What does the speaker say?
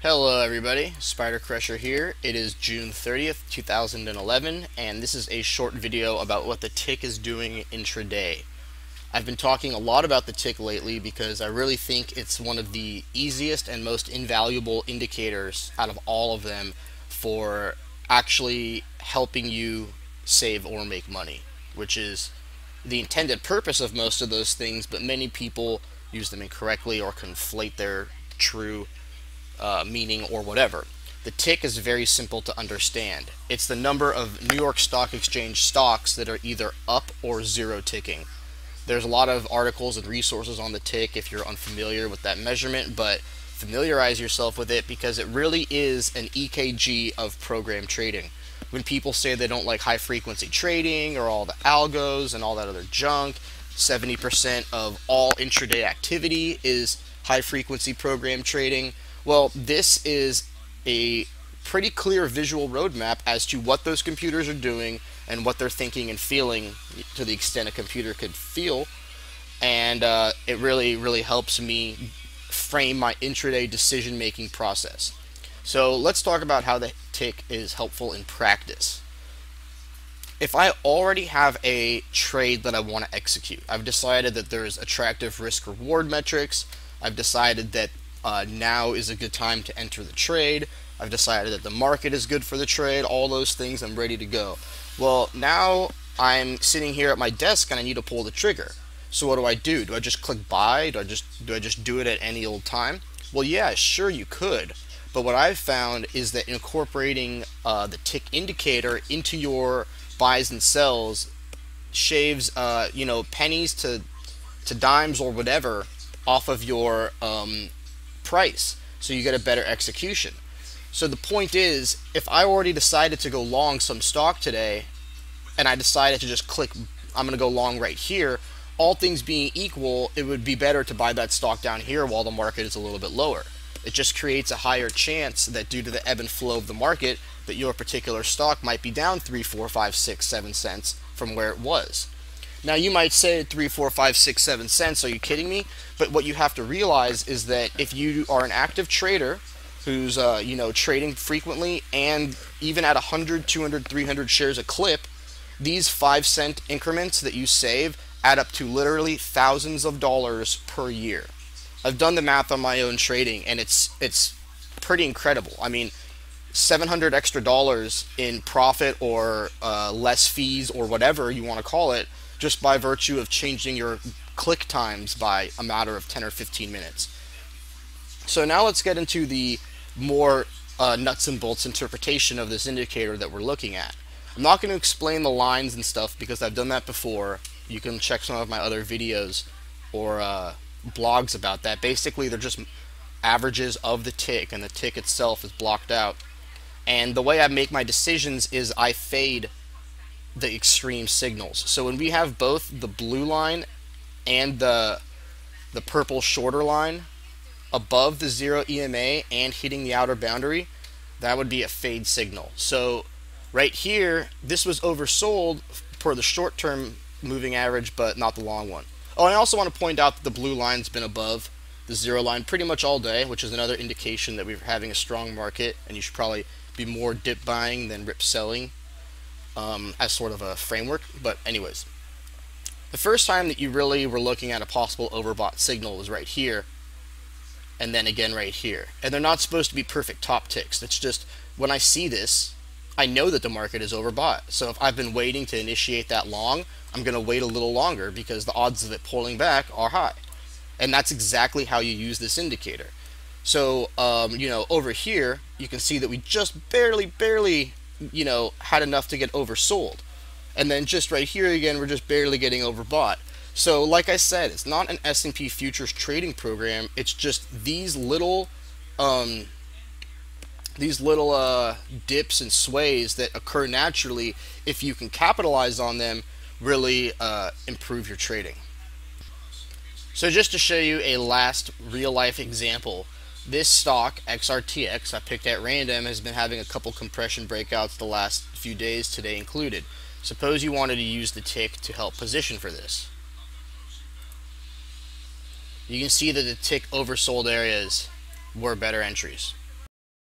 Hello everybody, SPYderCrusher here. It is June 30th, 2011, and this is a short video about what the tick is doing intraday. I've been talking a lot about the tick lately because I really think it's one of the easiest and most invaluable indicators out of all of them for actually helping you save or make money, which is the intended purpose of most of those things, but many people use them incorrectly or conflate their true meaning or whatever. The tick is very simple to understand. It's the number of New York Stock Exchange stocks that are either up or zero ticking. There's a lot of articles and resources on the tick if you're unfamiliar with that measurement, but familiarize yourself with it because it really is an EKG of program trading. When people say they don't like high frequency trading or all the algos and all that other junk, 70% of all intraday activity is high frequency program trading. Well, this is a pretty clear visual roadmap as to what those computers are doing and what they're thinking and feeling to the extent a computer could feel. And it really helps me frame my intraday decision-making process. So let's talk about how the tick is helpful in practice. If I already have a trade that I want to execute, I've decided that there's attractive risk-reward metrics, I've decided that now is a good time to enter the trade, I've decided that the market is good for the trade, all those things, I'm ready to go. Well, now I'm sitting here at my desk and I need to pull the trigger. So what do? Do I just click buy? Do I just do it at any old time? Well, yeah, sure you could. But what I've found is that incorporating the tick indicator into your buys and sells shaves pennies to dimes or whatever off of your price, so you get a better execution. So the point is, if I already decided to go long some stock today and I decided to just click I'm gonna go long right here, all things being equal, it would be better to buy that stock down here while the market is a little bit lower. It just creates a higher chance that due to the ebb and flow of the market that your particular stock might be down 3, 4, 5, 6, 7 cents from where it was. Now you might say 3, 4, 5, 6, 7 cents, are you kidding me? But what you have to realize is that if you are an active trader who's trading frequently and even at 100, 200, 300 shares a clip, these 5-cent increments that you save add up to literally thousands of dollars per year. I've done the math on my own trading and it's pretty incredible. I mean, $700 extra in profit or less fees or whatever you want to call it, just by virtue of changing your click times by a matter of 10 or 15 minutes. So now let's get into the more nuts and bolts interpretation of this indicator that we're looking at. I'm not going to explain the lines and stuff because I've done that before. You can check some of my other videos or blogs about that. Basically, they're just averages of the tick, and the tick itself is blocked out. And the way I make my decisions is I fade the extreme signals. So when we have both the blue line and the purple shorter line above the 0 EMA and hitting the outer boundary, that would be a fade signal. So right here, this was oversold for the short-term moving average, but not the long one. Oh, and I also want to point out that the blue line's been above the 0 line pretty much all day, which is another indication that we're having a strong market, and you should probably be more dip buying than rip selling as sort of a framework. But anyways, the first time that you really were looking at a possible overbought signal was right here, and then again right here. And they're not supposed to be perfect top ticks. It's just when I see this, I know that the market is overbought. So if I've been waiting to initiate that long, I'm going to wait a little longer because the odds of it pulling back are high. And that's exactly how you use this indicator. So, over here, you can see that we just barely, had enough to get oversold. And then just right here again, we're just barely getting overbought. So, like I said, it's not an S&P futures trading program. It's just these little dips and sways that occur naturally. If you can capitalize on them, really improve your trading. So just to show you a last real-life example, this stock, XRTX, I picked at random, has been having a couple compression breakouts the last few days, today included. Suppose you wanted to use the tick to help position for this. You can see that the tick oversold areas were better entries.